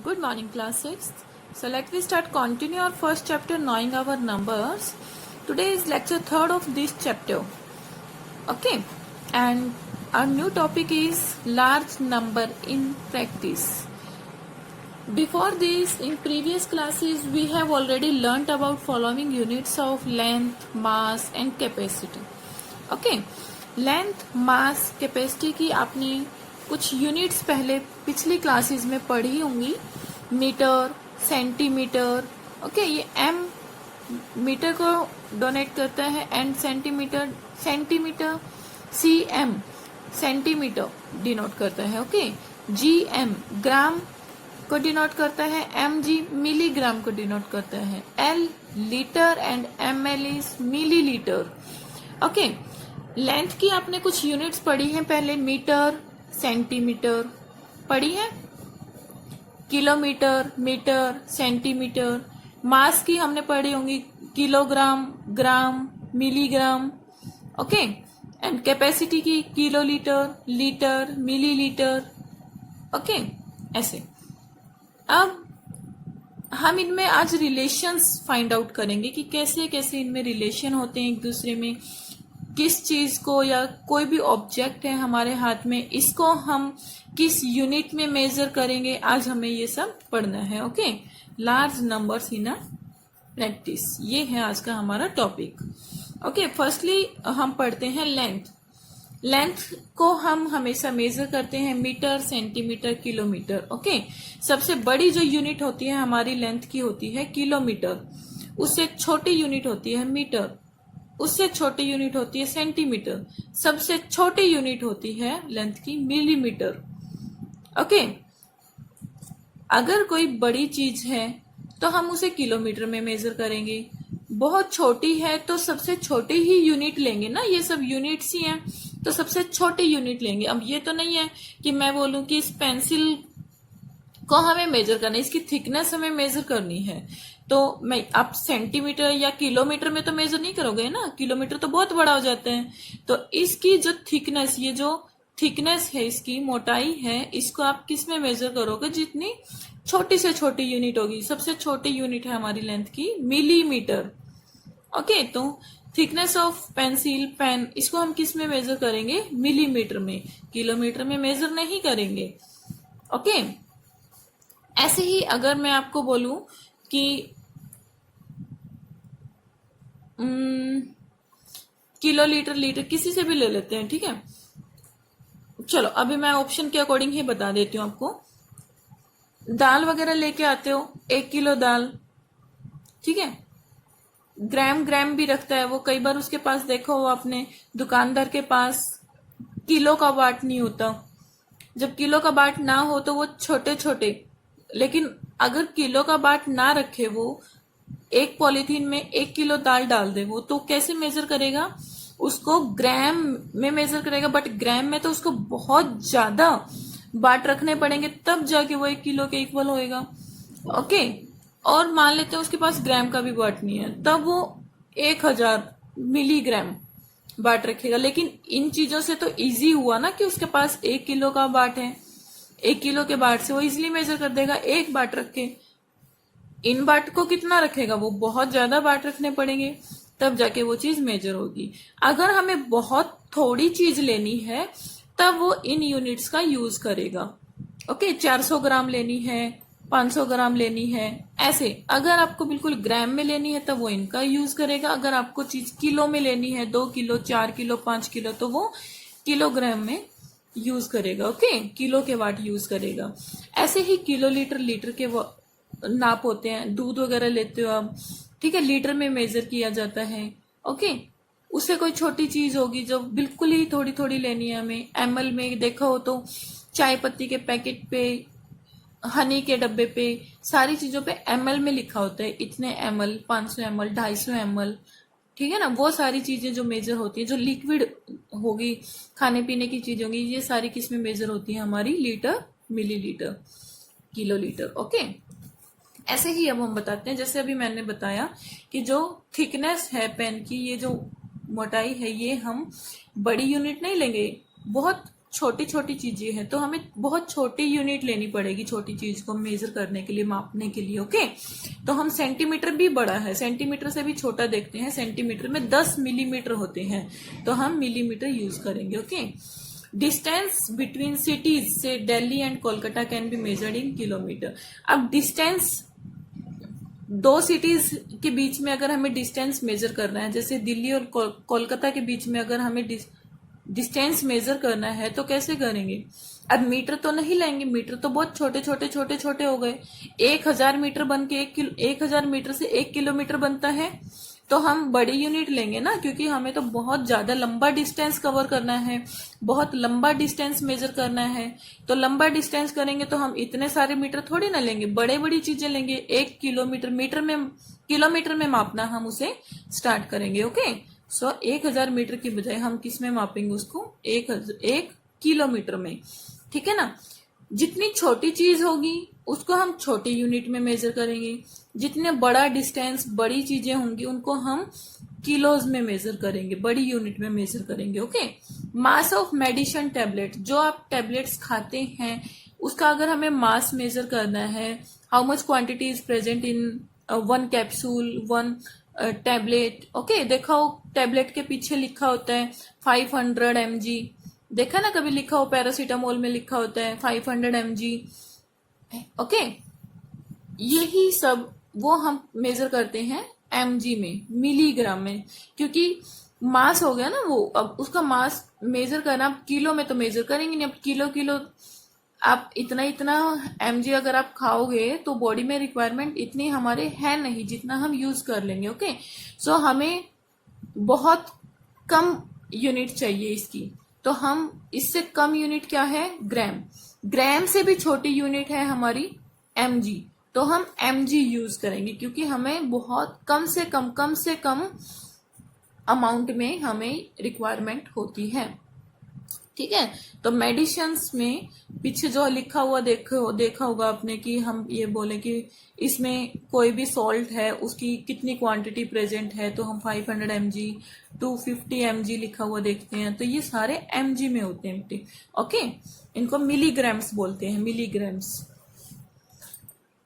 Good morning, class 6th. So let me start continue our first chapter knowing our numbers. Today is lecture 3rd of this chapter. Okay, and our new topic is large number in practice. Before this, in previous classes, we have already learnt about following units of length, mass and capacity. Okay, length, mass, capacity की आपने कुछ units पहले पिछली classes में पढ़ी होंगी. Metre, centimetre. Okay, ये M metre को डोनेट करता है and centimetre C M centimetre denote करता है. ओके, जी एम ग्राम को डिनोट करता है, एम जी मिलीग्राम को डिनोट करता है, L litre and M L is millilitre. Okay, length की आपने कुछ यूनिट्स पढ़ी हैं पहले. मीटर, सेंटीमीटर पढ़ी है, किलोमीटर, मीटर, सेंटीमीटर. मास की हमने पढ़ी होंगी, kilogram, gram, milligram. Okay, and capacity की किलोलीटर, लीटर, मिलीलीटर. ओके, ऐसे. अब हम इनमें आज रिलेशंस फाइंड आउट करेंगे कि कैसे कैसे इनमें रिलेशन होते हैं एक दूसरे में. किस चीज को या कोई भी ऑब्जेक्ट है हमारे हाथ में, इसको हम किस यूनिट में मेजर करेंगे, आज हमें ये सब पढ़ना है. Okay, large numbers in a practice, ये है आज का हमारा टॉपिक. ओके, फर्स्टली हम पढ़ते हैं लेंथ. लेंथ को हम हमेशा मेजर करते हैं मीटर, सेंटीमीटर, किलोमीटर. ओके, सबसे बड़ी जो यूनिट होती है हमारी लेंथ की होती है किलोमीटर. उससे छोटी यूनिट होती है मीटर. उससे छोटी यूनिट होती है सेंटीमीटर. सबसे छोटी यूनिट होती है लेंथ की मिलीमीटर. ओके, अगर कोई बड़ी चीज है तो हम उसे किलोमीटर में मेजर करेंगे. बहुत छोटी है तो सबसे छोटी ही यूनिट लेंगे ना, ये सब यूनिट्स ही हैं तो सबसे छोटी यूनिट लेंगे. अब ये तो नहीं है कि मैं बोलूं कि इस पेंसिल को हमें मेजर करना है, इसकी थिकनेस हमें मेजर करनी है, तो मैं आप सेंटीमीटर या किलोमीटर में तो मेजर नहीं करोगे ना, किलोमीटर तो बहुत बड़ा हो जाता है. तो इसकी जो थिकनेस, ये जो थिकनेस है, इसकी मोटाई है, इसको आप किस में मेजर करोगे, जितनी छोटी से छोटी यूनिट होगी. सबसे छोटी यूनिट है हमारी लेंथ की मिलीमीटर. ओके, तो थिकनेस ऑफ पेंसिल पेन, इसको हम किस में मेजर करेंगे, मिलीमीटर में, किलोमीटर में मेजर नहीं करेंगे. ओके, ऐसे ही अगर मैं आपको बोलूं कि किलो, लीटर, लीटर किसी से भी ले लेते हैं, ठीक है. चलो अभी मैं ऑप्शन के अकॉर्डिंग ही बता देती हूँ आपको. दाल वगैरह लेके आते हो, 1 किलो दाल, ठीक है. ग्राम ग्राम भी रखता है वो, कई बार उसके पास देखो वो अपने दुकानदार के पास किलो का बाट नहीं होता. जब किलो का बाट ना हो तो वो छोटे छोटे, लेकिन अगर किलो का बाट ना रखे वो, एक पॉलीथीन में 1 किलो दाल डाल दे वो, तो कैसे मेजर करेगा, उसको ग्राम में मेजर करेगा. बट ग्राम में तो उसको बहुत ज्यादा बाट रखने पड़ेंगे तब जाके वो 1 किलो के इक्वल होएगा. ओके, और मान लेते हैं उसके पास ग्राम का भी बाट नहीं है, तब वो 1000 मिलीग्राम बाट रखेगा. लेकिन इन चीजों से तो इजी हुआ ना कि उसके पास 1 किलो का बाट है, 1 किलो के बाट से वो इजिली मेजर कर देगा. एक बाट रख के इन बाट को कितना रखेगा, वो बहुत ज्यादा बाट रखने पड़ेंगे तब जाके वो चीज मेजर होगी. अगर हमें बहुत थोड़ी चीज लेनी है तब वो इन यूनिट्स का यूज करेगा. ओके, 400 ग्राम लेनी है, 500 ग्राम लेनी है, ऐसे. अगर आपको बिल्कुल ग्राम में लेनी है तब वो इनका यूज करेगा. अगर आपको चीज किलो में लेनी है, 2 किलो, 4 किलो, 5 किलो, तो वो किलोग्राम में यूज करेगा. ओके, किलो के वाट यूज करेगा. ऐसे ही किलो, लीटर, लीटर के नाप होते हैं. दूध वगैरह लेते हो आप, ठीक है, लीटर में मेजर किया जाता है. ओके, उससे कोई छोटी चीज होगी जो बिल्कुल ही थोड़ी थोड़ी लेनी है हमें, एमएल में देखा हो तो चाय पत्ती के पैकेट पे, हनी के डब्बे पे, सारी चीजों पे एमएल में लिखा होता है, इतने एमएल, 500 एमएल, 250 एमएल, ठीक है ना. वो सारी चीजें जो मेजर होती है, जो लिक्विड होगी, खाने पीने की चीज होगी, ये सारी किस में मेजर होती है हमारी, litre, millilitre, kilo, litre. Okay, ऐसे ही अब हम बताते हैं, जैसे अभी मैंने बताया कि जो थिकनेस है पेन की, ये जो मोटाई है, ये हम बड़ी यूनिट नहीं लेंगे, बहुत छोटी छोटी चीजें हैं, तो हमें बहुत छोटी यूनिट लेनी पड़ेगी छोटी चीज को मेजर करने के लिए, मापने के लिए। ओके, तो हम सेंटीमीटर भी बड़ा है, सेंटीमीटर से भी छोटा देखते हैं। सेंटीमीटर में 10 मिलीमीटर होते हैं, तो हम मिलीमीटर यूज करेंगे। ओके, डिस्टेंस बिटवीन सिटीज से Delhi and Kolkata can be measured in kilometre. अब डिस्टेंस दो सिटीज के बीच में अगर हमें डिस्टेंस मेजर करना है, जैसे दिल्ली और कोलकाता के बीच में अगर हमें डिस्टेंस मेजर करना है तो कैसे करेंगे? अब मीटर तो नहीं लेंगे, मीटर तो बहुत छोटे छोटे छोटे छोटे हो गए। 1000 मीटर बन के 1000 मीटर से 1 किलोमीटर बनता है, तो हम बड़ी यूनिट लेंगे ना, क्योंकि हमें तो बहुत ज्यादा लंबा डिस्टेंस कवर करना है, बहुत लंबा डिस्टेंस मेजर करना है। तो लंबा डिस्टेंस करेंगे तो हम इतने सारे मीटर थोड़ी ना लेंगे, बड़े बड़ी चीजें लेंगे। 1 किलोमीटर किलोमीटर में मापना हम उसे स्टार्ट करेंगे। ओके, सो 1000 मीटर की बजाय हम किस में मापेंगे उसको? 1 किलोमीटर में। ठीक है ना? जितनी छोटी चीज होगी उसको हम छोटी यूनिट में मेजर करेंगे, जितने बड़ा डिस्टेंस, बड़ी चीजें होंगी उनको हम किलोज में मेजर करेंगे, बड़ी यूनिट में मेजर करेंगे। Okay, mass of medicine tablet, जो आप टैबलेट्स खाते हैं उसका अगर हमें मास मेजर करना है, how much quantity is present in 1 capsule 1 tablet. Okay, देखो टैबलेट के पीछे लिखा होता है 500 mg, देखा ना कभी लिखा हो, पैरासीटामोल में लिखा होता है 500 mg। ओके, यही सब वो हम मेजर करते हैं mg में, मिलीग्राम में, क्योंकि मास हो गया ना वो। अब उसका मास मेजर करना, अब किलो में तो मेजर करेंगे नहीं। अब किलो आप इतना इतना mg अगर आप खाओगे तो बॉडी में रिक्वायरमेंट इतनी हमारे है नहीं जितना हम यूज कर लेंगे। ओके, सो हमें बहुत कम यूनिट चाहिए इसकी, तो हम इससे कम यूनिट क्या है? ग्राम। ग्राम से भी छोटी यूनिट है हमारी mg, तो हम mg यूज करेंगे, क्योंकि हमें बहुत कम से कम अमाउंट में हमें रिक्वायरमेंट होती है। ठीक है, तो मेडिसिन्स में पीछे जो लिखा हुआ देखा होगा आपने कि हम ये बोले कि इसमें कोई भी सॉल्ट है उसकी कितनी क्वांटिटी प्रेजेंट है, तो हम 500 mg 250 mg लिखा हुआ देखते हैं, तो ये सारे mg में होते हैं। ओके, इनको मिलीग्राम्स बोलते हैं, मिलीग्राम्स।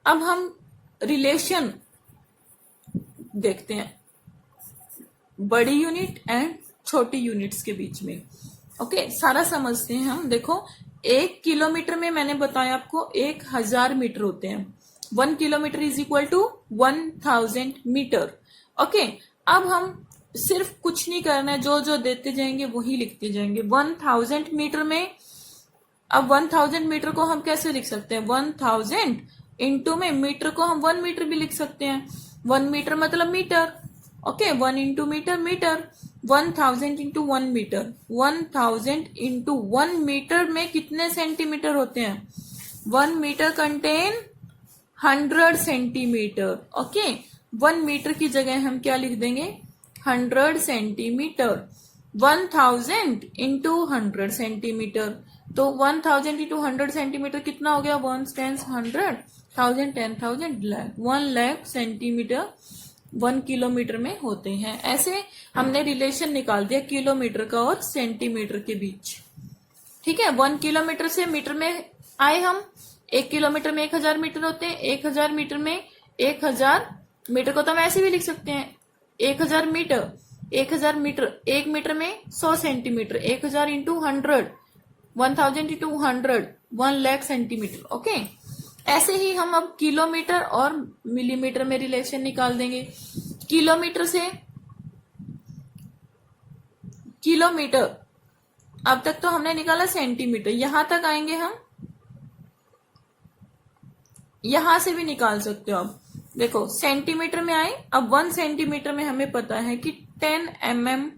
अब हम रिलेशन देखते हैं बड़ी यूनिट एंड छोटी यूनिट्स के बीच में। ओके, सारा समझते हैं हम। देखो, 1 किलोमीटर में मैंने बताया आपको 1000 मीटर होते हैं। 1 kilometre is equal to 1000 metre. Okay, अब हम सिर्फ कुछ नहीं करना है, जो जो देते जाएंगे वही लिखते जाएंगे। 1000 मीटर में, अब 1000 मीटर को हम कैसे लिख सकते हैं? 1000 इंटू में मीटर को हम 1 मीटर भी लिख सकते हैं। 1 मीटर मतलब metre. Okay, 1 into metre metre. 1000 into 1 metre, 1000 into 1 metre में कितने सेंटीमीटर होते हैं? 1 metre contain 100 centimetre. Okay, 1 metre की जगह हम क्या लिख देंगे? 100 सेंटीमीटर। 1000 इंटू 100 सेंटीमीटर, तो 1000 इंटू 100 सेंटीमीटर कितना हो गया? 1 10 100, 1000 10,000 लाख, 1 लाख सेंटीमीटर 1 किलोमीटर में होते हैं। ऐसे हमने रिलेशन निकाल दिया किलोमीटर का और सेंटीमीटर के बीच। ठीक है, 1 किलोमीटर से मीटर में आए हम। 1 किलोमीटर में 1000 मीटर होते हैं। 1000 मीटर में 1000 मीटर को तो हम ऐसे भी लिख सकते हैं 1000 मीटर। 1000 मीटर, 1 मीटर में 100 centimetre. 1000 into 100, 1000 into 100, 1 lakh centimetre. Okay, ऐसे ही हम अब किलोमीटर और मिलीमीटर में रिलेशन निकाल देंगे। किलोमीटर से किलोमीटर, अब तक तो हमने निकाला सेंटीमीटर, यहां तक आएंगे हम, यहां से भी निकाल सकते हो। अब देखो, सेंटीमीटर में आए। अब 1 सेंटीमीटर में हमें पता है कि 10 mm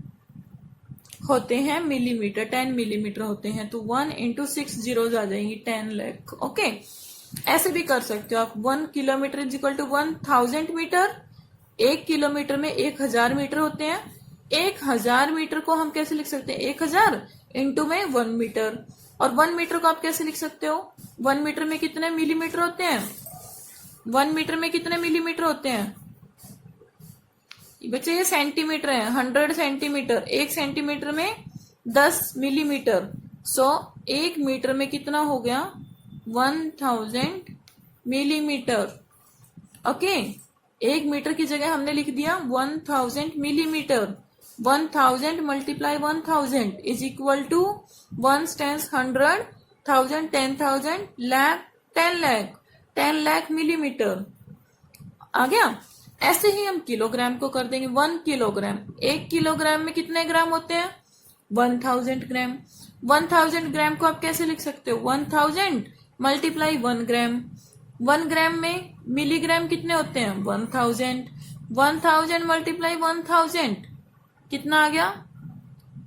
होते हैं मिलीमीटर, 10 मिलीमीटर होते हैं, तो 1 इंटू 6 जीरोज आ जाएंगी, 10 लाख। ओके, ऐसे भी कर सकते हो आप। 1 kilometre is equal to 1000 metre. 1 kilometre में 1000 मीटर होते हैं। 1000 मीटर को हम कैसे लिख सकते हैं? 1000 इंटू में 1 मीटर, और 1 मीटर को आप कैसे लिख सकते हो? 1 मीटर में कितने मिलीमीटर होते हैं? 1 मीटर में कितने मिलीमीटर होते हैं बच्चे? ये सेंटीमीटर है, 100 सेंटीमीटर। 1 सेंटीमीटर में 10 मिलीमीटर, सो 1 मीटर में कितना हो गया? 1000 मिलीमीटर। ओके, 1 मीटर की जगह हमने लिख दिया 1000 millimetre. 1000 multiply 1000 is equal to 1 tens 100, 1000 10,000, lakh 10 lakh, 10 lakh millimetre. आ गया? ऐसे ही हम किलोग्राम को कर देंगे। 1 किलोग्राम, 1 किलोग्राम में कितने ग्राम होते हैं? 1000 ग्राम। 1000 ग्राम को आप कैसे लिख सकते हो? 1000 मल्टीप्लाई 1 ग्राम। 1 ग्राम में मिलीग्राम कितने होते हैं? 1000। 1000 मल्टीप्लाई 1000 कितना आ गया?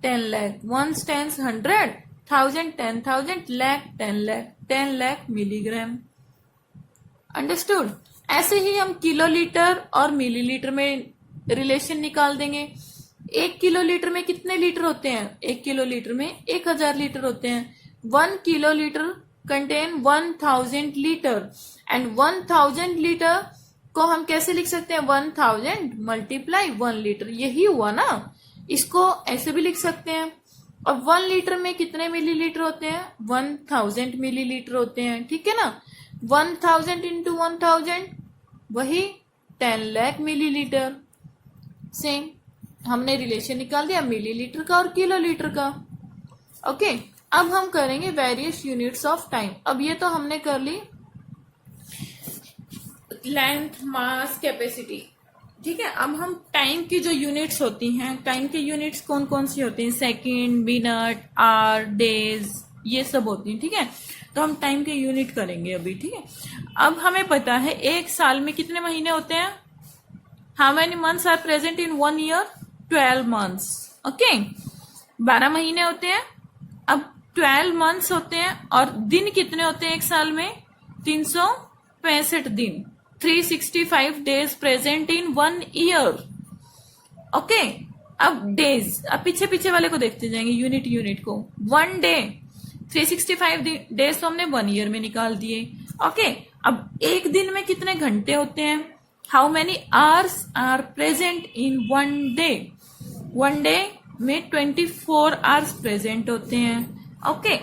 10 lakh. 1 tens 100, 1000 10,000, lakh 10 lakh, 10 lakh milligram. Understood? ऐसे ही हम किलोलीटर और मिलीलीटर में रिलेशन निकाल देंगे। 1 किलोलीटर में कितने लीटर होते हैं? 1 किलोलीटर में 1000 लीटर होते हैं। 1 kilolitre contain 1000 litre and 1000 litre को हम कैसे लिख सकते हैं? 1000 मल्टीप्लाई 1 लीटर। यही हुआ ना? इसको ऐसे भी लिख सकते हैं। अब 1 लीटर में कितने मिलीलीटर होते हैं? 1000 मिलीलीटर होते हैं। ठीक है ना? 1000 इंटू 1000 वही 10 लाख मिलीलीटर। सेम हमने रिलेशन निकाल दिया मिलीलीटर का और किलोलीटर का। ओके, अब हम करेंगे वेरियस यूनिट्स ऑफ टाइम। अब ये तो हमने कर ली लेंथ, मास, कैपेसिटी। ठीक है, अब हम टाइम की जो यूनिट्स होती हैं, टाइम की यूनिट्स कौन कौन सी होती हैं? सेकंड, मिनट, आवर, डेज, ये सब होती हैं। ठीक है, तो हम टाइम के यूनिट करेंगे अभी। ठीक है, अब हमें पता है एक साल में कितने महीने होते हैं? How many months are present in 1 year? 12 months. Okay, 12 महीने होते हैं। अब 12 मंथ्स होते हैं और दिन कितने होते हैं एक साल में? 365 दिन। 365 days present in 1 year. Okay, अब डेज, अब पीछे पीछे वाले को देखते जाएंगे, यूनिट यूनिट को। 1 डे, 365 डेज तो हमने 1 ईयर में निकाल दिए। ओके, अब एक दिन में कितने घंटे होते हैं? How many hours are present in 1 day? 1 day में 24 आवर्स प्रेजेंट होते हैं। ओके,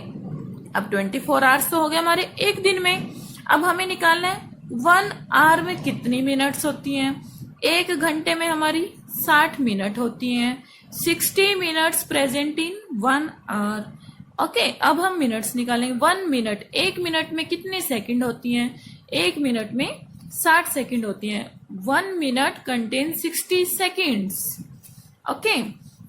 अब 24 आवर्स तो हो गए हमारे एक दिन में। अब हमें निकालना है 1 आवर में कितनी मिनट्स होती हैं? 1 घंटे में हमारी 60 मिनट होती हैं। 60 minutes present in 1 hour. Okay, अब हम मिनट्स निकालेंगे। 1 मिनट, 1 मिनट में कितनी सेकंड होती हैं? 1 मिनट में 60 सेकंड होती हैं। 1 minute contain 60 seconds. Okay,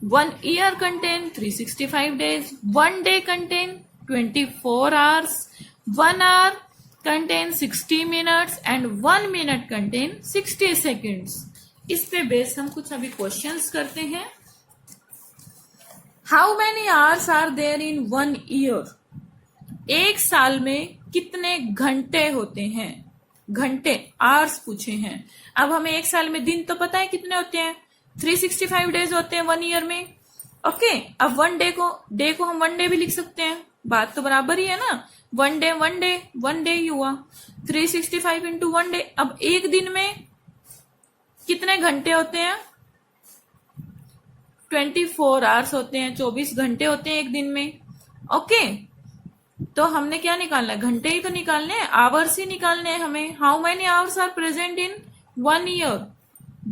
1 year contain 365 days. 1 day contain 24 hours. 1 hour contain 60 minutes and 1 minute contain 60 seconds. इस पे बेस हम कुछ अभी क्वेश्चंस करते हैं। How many hours are there in 1 year? एक साल में कितने घंटे होते हैं? घंटे, आवर्स पूछे हैं। अब हमें एक साल में दिन तो पता है कितने होते हैं? 365 डेज होते हैं 1 ईयर में। ओके, अब 1 डे को हम 1 डे भी लिख सकते हैं। बात तो बराबर ही है ना? 1 डे 1 डे 1 डे ही हुआ। 365 इंटू 1 डे। अब एक दिन में कितने घंटे होते हैं? 24 आवर्स होते हैं, 24 घंटे होते हैं एक दिन में। ओके, तो हमने क्या निकालना है? घंटे ही तो निकालने हैं, आवर्स ही निकालने हैं हमें। How many hours are present in 1 year?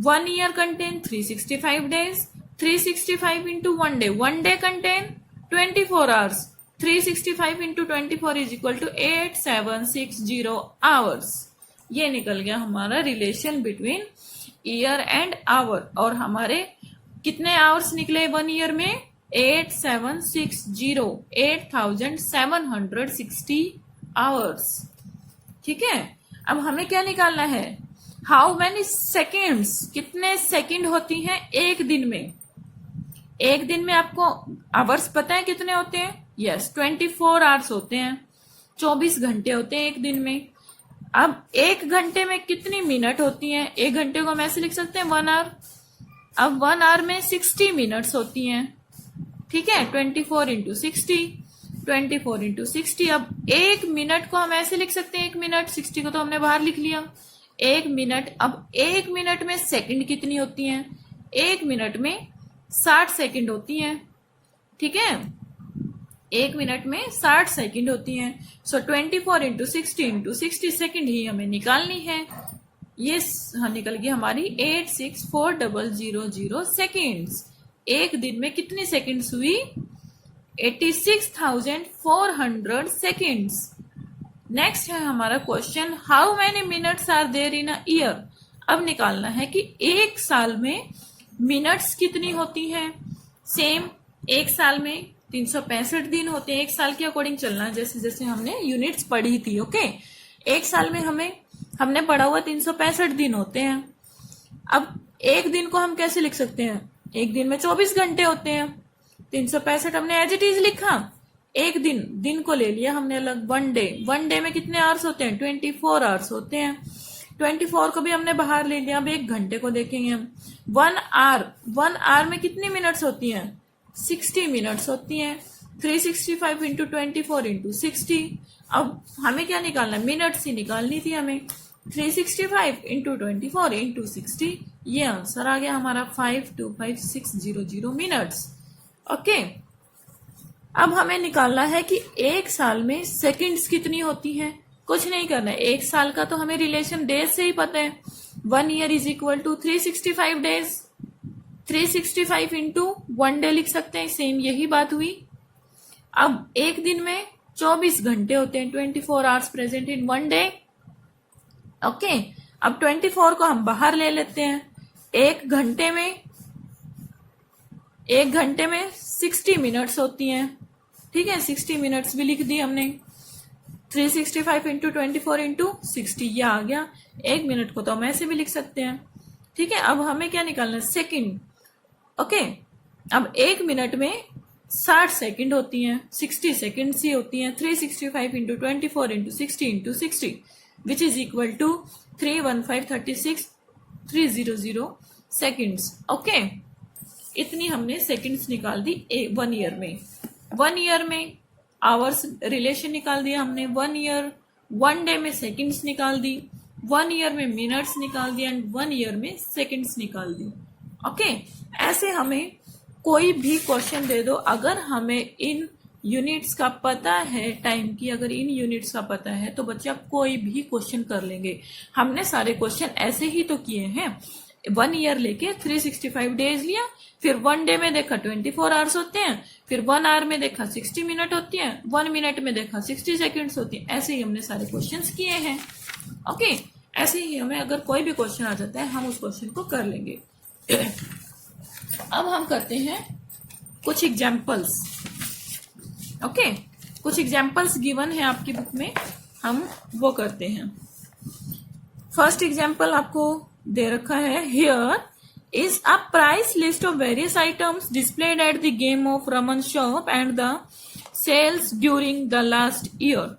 1 year contain 365 days. 365 into 1 day, 1 day contain 24 hours. 365 into 24 is equal to 8760 hours. ये निकल गया हमारा relation between year and hour. और हमारे कितने आवर्स निकले 1 ईयर में? 8760, 8760 आवर्स। ठीक है, अब हमें क्या निकालना है? हाउ मेनी सेकेंड्स, कितने सेकंड होती हैं एक दिन में? एक दिन में आपको आवर्स पता है कितने होते हैं? यस, 24 आवर्स होते हैं। 24 घंटे होते हैं एक दिन में। अब 1 घंटे में कितनी मिनट होती हैं? 1 घंटे को हम ऐसे लिख सकते हैं 1 आवर। अब 1 आवर में 60 मिनट्स होती हैं। ठीक है, 24 इंटू 60, 24 इंटू 60। अब 1 मिनट को हम ऐसे लिख सकते हैं 1 मिनट, 60 को तो हमने बाहर लिख लिया। 1 मिनट, अब 1 मिनट में सेकंड कितनी होती हैं? 1 मिनट में 60 सेकंड होती हैं। ठीक है, 1 मिनट में 60 सेकंड होती हैं। सो 24 इंटू 60 सेकंड ही हमें निकालनी है। ये निकल गई हमारी 864000 सेकेंड्स। एक दिन में कितनी सेकेंड्स हुई? 86,400 सेकेंड्स। नेक्स्ट है हमारा question, how many minutes are there in a year. अब निकालना है कि एक साल में मिनट्स कितनी होती हैं। सेम, एक साल में 365 दिन होते हैं। एक साल के अकॉर्डिंग चलना है, जैसे जैसे हमने यूनिट्स पढ़ी थी। ओके, एक साल में हमने पढ़ा हुआ 365 दिन होते हैं। अब एक दिन को हम कैसे लिख सकते हैं? एक दिन में 24 घंटे होते हैं। 365 हमने एज इट इज लिखा। एक दिन को ले लिया हमने अलग। वन डे में कितने आवर्स होते हैं? 24 आवर्स होते हैं। 24 को भी हमने बाहर ले लिया। अब एक घंटे को देखेंगे हम। 1 आवर में कितनी मिनट्स होती हैं? 60 मिनट्स होती हैं। 365 इंटू 24 इंटू 60। अब हमें क्या निकालना है? मिनट्स ही निकालनी थी हमें। 365 इंटू 24 इंटू 60, ये आंसर आ गया हमारा 525600 मिनट्स। ओके, अब हमें निकालना है कि एक साल में सेकंड्स कितनी होती हैं। कुछ नहीं करना है, एक साल का तो हमें रिलेशन डेज से ही पता है। 1 year is equal to 365 days. 365 into 1 day लिख सकते हैं। सेम यही बात हुई। अब एक दिन में 24 घंटे होते हैं। 24 hours present in 1 day. Okay, अब 24 को हम बाहर ले लेते हैं। एक घंटे में 60 मिनट्स होती हैं। ठीक है, 60 मिनट्स भी लिख दी हमने। 365 इंटू 24 इंटू 60, ये आ गया। एक मिनट को तो हम ऐसे भी लिख सकते हैं। ठीक है, अब हमें क्या निकालना है? सेकंड। ओके, अब एक मिनट में 60 सेकंड होती हैं। 60 सेकंड्स ही होती हैं। 365 into 24 into 60 into 60 which is equal to 31536,300 seconds. Okay, इतनी हमने सेकंड्स निकाल दी 1 ईयर में। 1 ईयर में आवर्स रिलेशन निकाल दिया हमने। 1 ईयर 1 डे में सेकंड्स निकाल दी। 1 ईयर में मिनट्स निकाल दिया एंड 1 ईयर में सेकंड्स निकाल दी। ओके, ऐसे हमें कोई भी क्वेश्चन दे दो, अगर हमें इन यूनिट्स का पता है, टाइम की अगर इन यूनिट्स का पता है, तो बच्चे आप कोई भी क्वेश्चन कर लेंगे। हमने सारे क्वेश्चन ऐसे ही तो किए हैं। 1 ईयर लेके 365 डेज लिया, फिर 1 डे में देखा 24 आवर्स होते हैं, फिर 1 आवर में देखा 60 मिनट होती है, 1 मिनट में देखा 60 सेकंड्स होती है। ऐसे ही हमने सारे क्वेश्चंस किए हैं। ओके, ऐसे ही हमें अगर कोई भी क्वेश्चन आ जाता है, हम उस क्वेश्चन को कर लेंगे। अब हम करते हैं कुछ एग्जाम्पल्स। ओके, कुछ एग्जाम्पल्स गिवन है आपकी बुक में, हम वो करते हैं। फर्स्ट एग्जाम्पल आपको दे रखा है, here is a price list of various items displayed at the game of Raman shop and the sales during the last year.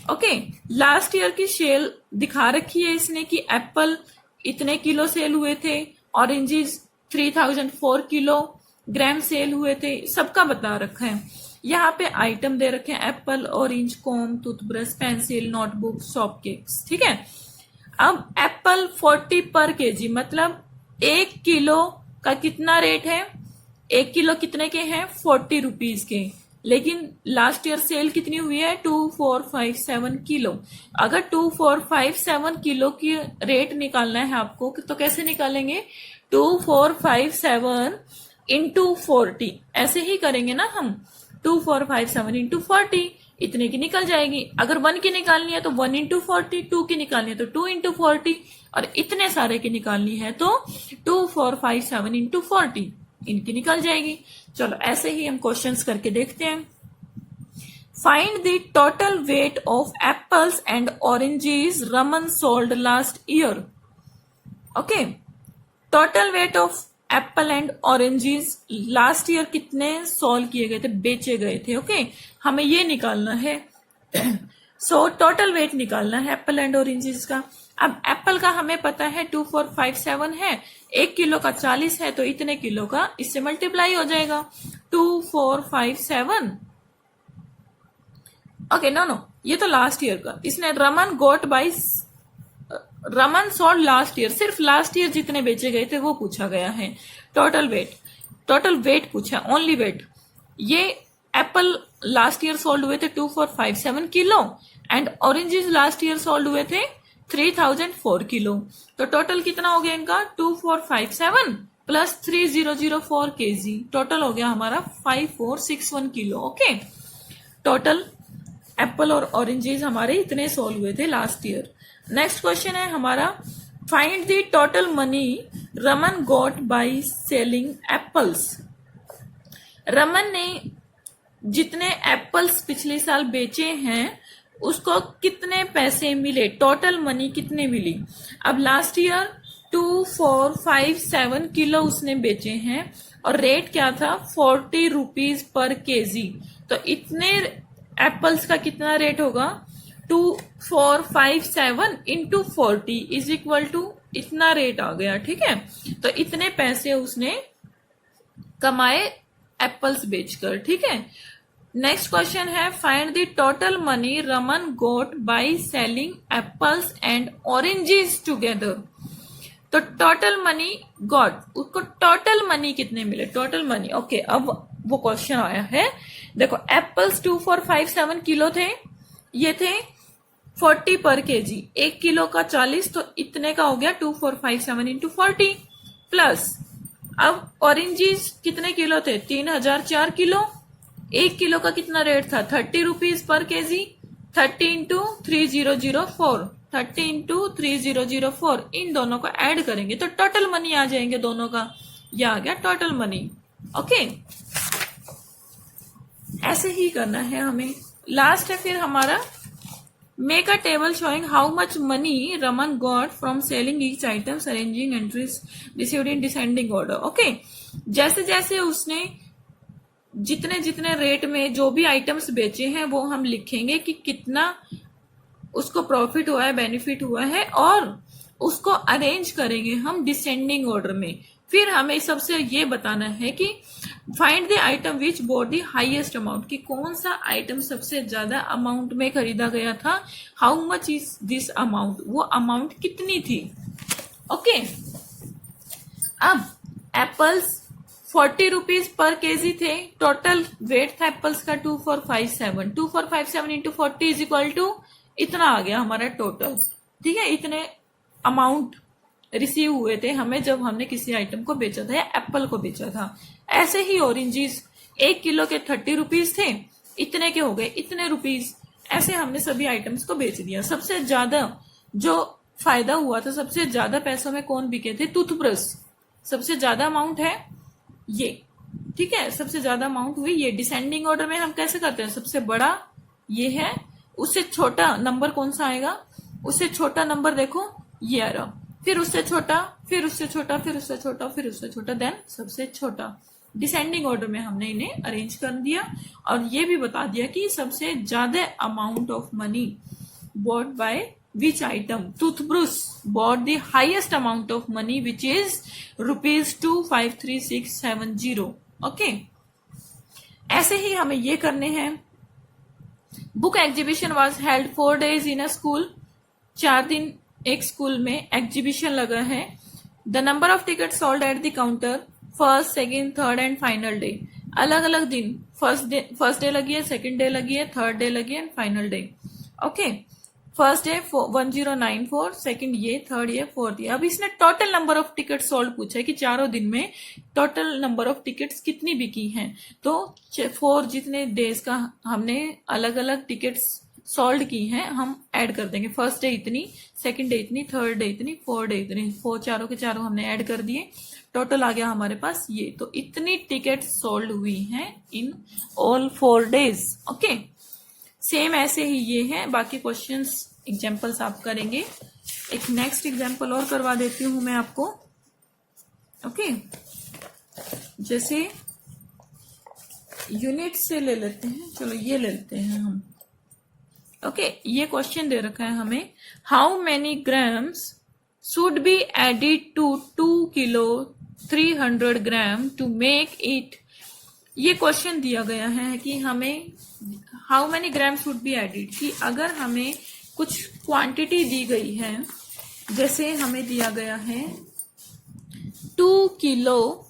Okay, last year की सेल दिखा रखी है इसने कि एप्पल इतने किलो सेल हुए थे, ऑरेंजेस 3004 किलोग्राम सेल हुए थे, सबका बता रखा है। यहाँ पे आइटम दे रखे हैं, Apple, orange, com, toothbrush, pencil, notebook, soft cakes. ठीक है, अब एप्पल 40 पर केजी, मतलब 1 किलो का कितना रेट है? 1 किलो कितने के हैं? 40 रुपीज के। लेकिन लास्ट ईयर सेल कितनी हुई है? 2457 किलो। अगर 2457 किलो की रेट निकालना है आपको, तो कैसे निकालेंगे? 2457 इंटू 40, ऐसे ही करेंगे ना हम। 2457 इंटू 40 इतने की निकल जाएगी। अगर 1 की निकालनी है तो 1 इंटू 40, 2 की निकालनी है तो 2 इंटू 40, और इतने सारे की निकालनी है तो 2457 इंटू 40 इनकी निकल जाएगी। चलो ऐसे ही हम क्वेश्चंस करके देखते हैं। Find the total weight of apples and oranges Raman sold last year. Okay, total weight of Apple and oranges last year कितने सोल्व किए गए थे, बेचे गए थे। ओके, हमें ये निकालना है। सो टोटल वेट निकालना है एप्पल एंड ऑरेंजेस का। अब एप्पल का हमें पता है 2457 है, 1 किलो का 40 है, तो इतने किलो का इससे मल्टीप्लाई हो जाएगा 2457। ओके, नो ये तो लास्ट ईयर का। इसने रमन सोल्ड लास्ट ईयर, सिर्फ लास्ट ईयर जितने बेचे गए थे वो पूछा गया है। टोटल वेट पूछा, ओनली वेट। ये एप्पल लास्ट ईयर सोल्ड हुए थे 2457 kilo and oranges last year sold हुए थे 3004 किलो। तो टोटल कितना हो गया इनका 2457 प्लस 3004 केजी, टोटल हो गया हमारा 5461 किलो। ओके, टोटल एप्पल और ऑरेंजेस हमारे इतने सोल्व हुए थे लास्ट ईयर। नेक्स्ट क्वेश्चन है हमारा, find the total money Raman got bye selling apples. Raman ने जितने एप्पल्स पिछले साल बेचे हैं उसको कितने पैसे मिले, टोटल मनी कितने मिली। अब लास्ट ईयर 2457 किलो उसने बेचे हैं और रेट क्या था 40 रुपीज पर केजी। तो इतने एप्पल्स का कितना रेट होगा 2457 इंटू 40 इज इक्वल टू इतना रेट आ गया। ठीक है, तो इतने पैसे उसने कमाए एप्पल्स बेचकर। ठीक है, नेक्स्ट क्वेश्चन है, find the total money Raman got by selling apples and oranges together. तो टोटल मनी गॉट, उसको टोटल मनी कितने मिले, टोटल मनी। ओके, अब वो क्वेश्चन आया है, देखो एप्पल्स 2457 किलो थे, ये थे 40 पर केजी, 1 किलो का 40, तो इतने का हो गया 2457 इंटू 40 प्लस अब ऑरेंजेस कितने किलो थे 3004 किलो, 1 किलो का कितना रेट था 30 rupees per KG, 30 into 3004, 30 into 3004, इन दोनों को ऐड करेंगे तो टोटल मनी आ जाएंगे दोनों का, यह आ गया टोटल मनी। ओके, ऐसे ही करना है हमें। लास्ट है फिर हमारा, make a table showing how much money Raman got from selling each items arranging entries received in descending order. Okay, जैसे जैसे उसने जितने जितने रेट में जो भी आइटम्स बेचे हैं वो हम लिखेंगे कि कितना उसको प्रॉफिट हुआ है, बेनिफिट हुआ है, और उसको अरेंज करेंगे हम डिसेंडिंग ऑर्डर में। फिर हमें सबसे ये बताना है कि find the item which boat the highest amount, कि कौन सा आइटम सबसे ज्यादा अमाउंट में खरीदा गया था, how much is this amount, वो अमाउंट कितनी थी। ओके, अब एप्पल्स 40 रुपीज पर केजी थे, टोटल वेट था एप्पल्स का 2457 इंटू 40 इज इक्वल टू इतना आ गया हमारा टोटल। ठीक है, इतने अमाउंट रिसीव हुए थे हमें जब हमने किसी आइटम को बेचा था या एप्पल को बेचा था। ऐसे ही ऑरेंजेस 1 किलो के 30 रुपीज थे, इतने के हो गए इतने रुपीज, ऐसे हमने सभी आइटम्स को बेच दिया। सबसे ज्यादा जो फायदा हुआ था, सबसे ज्यादा पैसों में कौन बिके थे, टूथब्रश, सबसे ज्यादा अमाउंट है ये। ठीक है, सबसे ज्यादा अमाउंट हुई ये। डिसेंडिंग ऑर्डर में हम कैसे करते हैं, सबसे बड़ा ये है, उससे छोटा नंबर कौन सा आएगा, उससे छोटा नंबर देखो ये आ रहा, फिर उससे छोटा, फिर उससे छोटा, फिर उससे छोटा, फिर उससे छोटा, देन सबसे छोटा। डिसेंडिंग ऑर्डर में हमने इन्हें अरेंज कर दिया और ये भी बता दिया कि सबसे ज्यादा amount of money bought by which item, toothbrush bought the highest amount of money which is ₹253670। Okay, ऐसे ही हमें ये करने हैं। Book exhibition was held 4 days in a school, 4 दिन एक स्कूल में एग्जीबिशन लगा है। The number of ticket sold at the counter, first, second, third and final day, अलग अलग दिन, फर्स्ट डे लगी है, सेकेंड डे लगी है, थर्ड डे लगी है and final day. Okay, first day 1094, second ये, थर्ड ये, फोर्थ ये। अब इसने total number of ticket sold पूछा है कि चारों दिन में टोटल नंबर ऑफ टिकट्स कितनी बिकी हैं। तो 4 जितने डेज का हमने अलग अलग टिकट्स सोल्ड की हैं हम ऐड कर देंगे। फर्स्ट डे इतनी, सेकंड डे इतनी, थर्ड डे इतनी, फोर्थ डे इतनी, चारों के चारों हमने ऐड कर दिए, टोटल आ गया हमारे पास ये। तो इतनी टिकट सोल्ड हुई हैं in all 4 days। Okay, same ऐसे ही ये है, बाकी क्वेश्चंस एग्जांपल्स आप करेंगे। एक नेक्स्ट एग्जांपल और करवा देती हूं मैं आपको। ओके, जैसे यूनिट से ले लेते हैं, चलो ये ले लेते हैं हम। ओके, ये क्वेश्चन दे रखा है हमें, how many grams should be added to 2 kilo 300 gram to make it. ये क्वेश्चन दिया गया है कि हमें how many gram should be added, कि अगर हमें कुछ क्वांटिटी दी गई है, जैसे हमें दिया गया है 2 किलो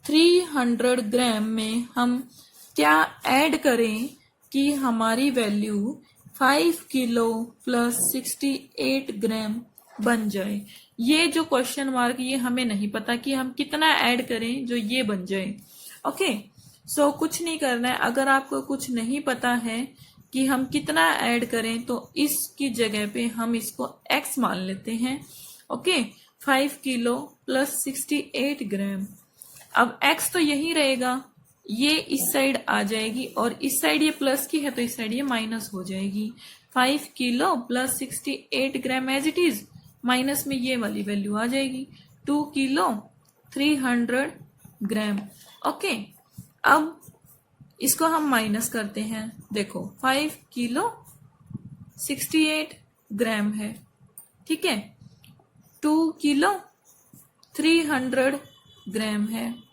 300 ग्राम में हम क्या ऐड करें कि हमारी वैल्यू 5 किलो प्लस 68 ग्राम बन जाए। ये जो क्वेश्चन मार्क, ये हमें नहीं पता कि हम कितना ऐड करें जो ये बन जाए। ओके, सो कुछ नहीं करना है। अगर आपको कुछ नहीं पता है कि हम कितना ऐड करें तो इसकी जगह पे हम इसको x मान लेते हैं। ओके, 5 किलो प्लस 68 ग्राम। अब x तो यही रहेगा, ये इस साइड आ जाएगी और इस साइड ये प्लस की है तो इस साइड ये माइनस हो जाएगी। 5 kilo plus 68 gram as it is, minus में ये वाली वैल्यू आ जाएगी 2 किलो 300 ग्राम। ओके, अब इसको हम माइनस करते हैं। देखो 5 किलो 68 ग्राम है, ठीक है, 2 किलो 300 ग्राम है।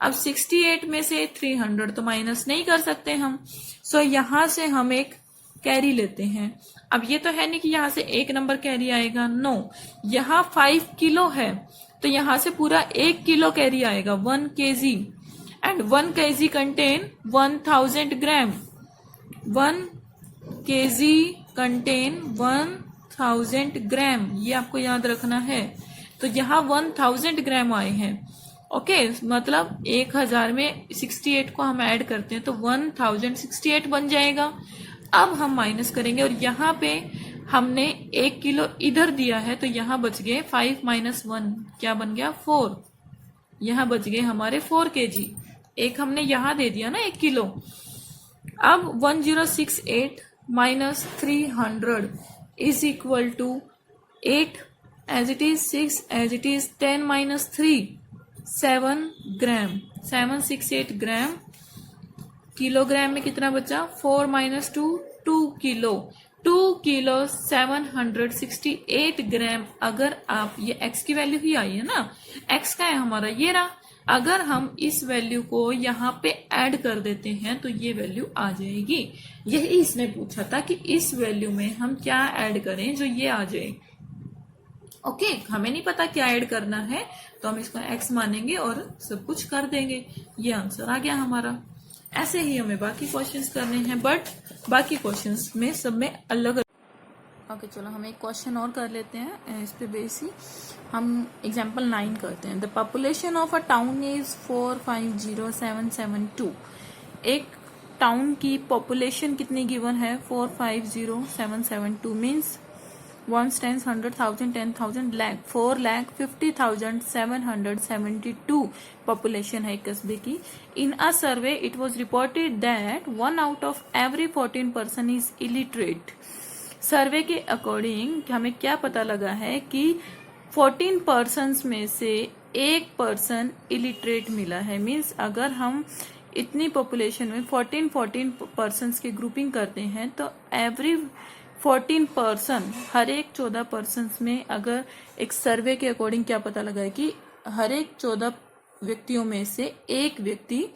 अब 68 में से 300 तो माइनस नहीं कर सकते हम, सो यहां से हम एक कैरी लेते हैं। अब ये तो है नहीं कि यहां से एक नंबर कैरी आएगा, नो, यहां 5 किलो है तो यहां से पूरा 1 किलो कैरी आएगा, 1 kg, and 1 kg contain 1000 gram. 1 kg contain 1000 ग्राम, ये आपको याद रखना है। तो यहाँ 1000 ग्राम आए हैं। ओके, मतलब 1000 में 68 को हम ऐड करते हैं तो 1068 बन जाएगा। अब हम माइनस करेंगे और यहाँ पे हमने 1 किलो इधर दिया है तो यहाँ बच गए 5 माइनस 1, क्या बन गया 4। यहाँ बच गए हमारे 4 kg। एक हमने यहां दे दिया ना 1 किलो। अब 1068 minus 300 is equal to 8 as it is, 6 as it is, 10 minus 3 7 gram, 768 gram. Kilogram में कितना बचा, 4 माइनस 2 2 किलो, 2 किलो 768 ग्राम। अगर आप, ये x की वैल्यू ही आई है ना, x का है हमारा ये रहा। अगर हम इस वैल्यू को यहाँ पे ऐड कर देते हैं तो ये वैल्यू आ जाएगी। यही इसने पूछा था कि इस वैल्यू में हम क्या ऐड करें जो ये आ जाए। ओके, हमें नहीं पता क्या ऐड करना है तो हम इसको x मानेंगे और सब कुछ कर देंगे। ये आंसर आ गया हमारा। ऐसे ही हमें बाकी क्वेश्चंस करने हैं, बट बाकी क्वेश्चंस में सब में अलग। ओके, चलो हम एक क्वेश्चन और कर लेते हैं इस पे बेस ही। हम एग्जाम्पल 9 करते हैं। The population of a town is 450772। एक टाउन की पॉपुलेशन कितनी गिवन है, 450772, मीन्स 1 10 100,000 10,000 lakh, 4,50,772 पॉपुलेशन है एक कस्बे की। In a survey it was reported that 1 out of every 14 person is illiterate. Survey के अकॉर्डिंग हमें क्या पता लगा है कि 14 पर्सन्स में से 1 पर्सन इलिटरेट मिला है। मीन्स अगर हम इतनी पॉपुलेशन में 14 पर्सन्स की ग्रुपिंग करते हैं तो एवरी 14 पर्सन, हर एक 14 पर्सन्स में, अगर एक सर्वे के अकॉर्डिंग क्या पता लगा है कि हर एक 14 व्यक्तियों में से 1 व्यक्ति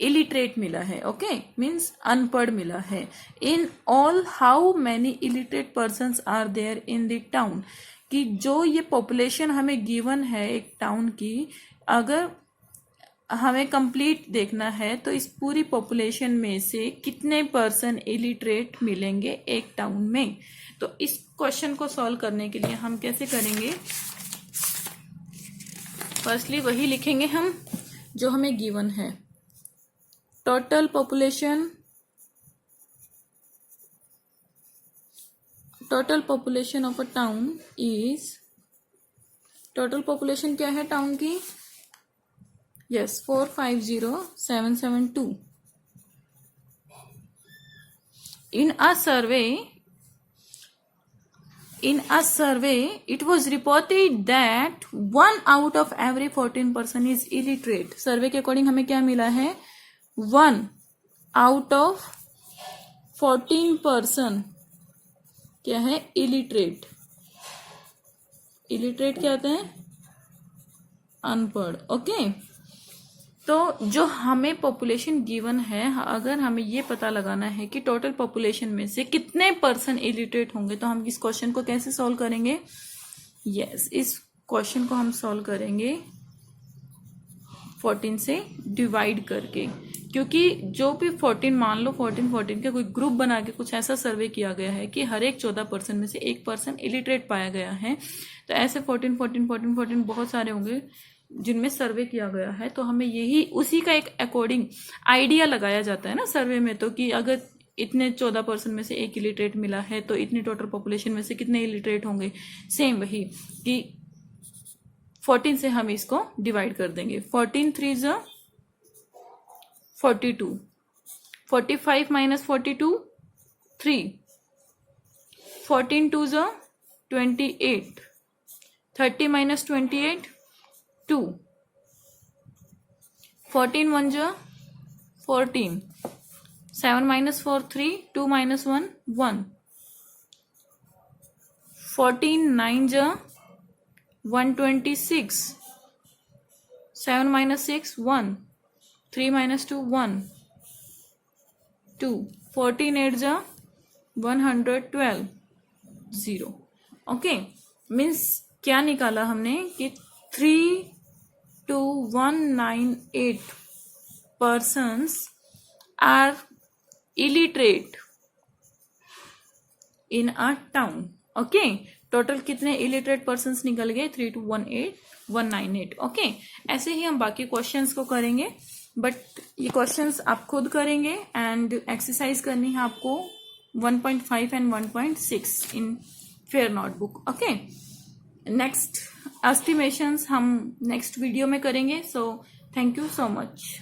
इलिटरेट मिला है। ओके, मीन्स अनपढ़ मिला है। In all how many illiterate persons are there in the town, कि जो ये पॉपुलेशन हमें गिवन है एक टाउन की, अगर हमें कंप्लीट देखना है तो इस पूरी पॉपुलेशन में से कितने पर्सन इलिटरेट मिलेंगे एक टाउन में। तो इस क्वेश्चन को सॉल्व करने के लिए हम कैसे करेंगे, फर्स्टली वही लिखेंगे हम जो हमें गिवन है। Total population of a town is, total population क्या है टाउन की, yes 450772। In a survey it was reported that 1 out of every 14 person is illiterate। सर्वे के अकॉर्डिंग हमें क्या मिला है, 1 out of 14 पर्सन क्या है, इलिटरेट। इलिटरेट क्या होते हैं, अनपढ़। ओके, तो जो हमें पॉपुलेशन गिवन है, अगर हमें ये पता लगाना है कि टोटल पॉपुलेशन में से कितने पर्सन इलिटरेट होंगे तो हम इस क्वेश्चन को कैसे सॉल्व करेंगे, यस, इस क्वेश्चन को हम सॉल्व करेंगे 14 से डिवाइड करके। क्योंकि जो भी 14 मान लो 14 का कोई ग्रुप बना के कुछ ऐसा सर्वे किया गया है कि हर एक 14% में से 1% इलिटरेट पाया गया है, तो ऐसे 14 बहुत सारे होंगे जिनमें सर्वे किया गया है। तो हमें यही उसी का एक अकॉर्डिंग आइडिया लगाया जाता है ना सर्वे में, तो कि अगर इतने 14% में से एक इलिटरेट मिला है तो इतनी टोटल पॉपुलेशन में से कितने इलिटरेट होंगे। सेम वही कि 14 से हम इसको डिवाइड कर देंगे। 14 3 ज़ा 42, 45 माइनस 42 3, 14 2 ज़ा 28, 30 माइनस 28 2, 14 1 ज़ा 14, 7 माइनस 4 3, 2 माइनस 1 1, 14 9 ज़ा 126, 7 माइनस 6 1, 3 माइनस 2 1 2, 14 8 ज़ा 112 0। ओके, मीन्स क्या निकाला हमने कि 32198 persons are illiterate in a town। Okay, total कितने इलिटरेट पर्सन्स निकल गए 3218198। ओके, ऐसे ही हम बाकी क्वेश्चंस को करेंगे, बट ये क्वेश्चंस आप खुद करेंगे एंड एक्सरसाइज करनी है आपको 1.5 and 1.6 in fair notebook. Okay, next estimations हम नेक्स्ट वीडियो में करेंगे। So thank you so much.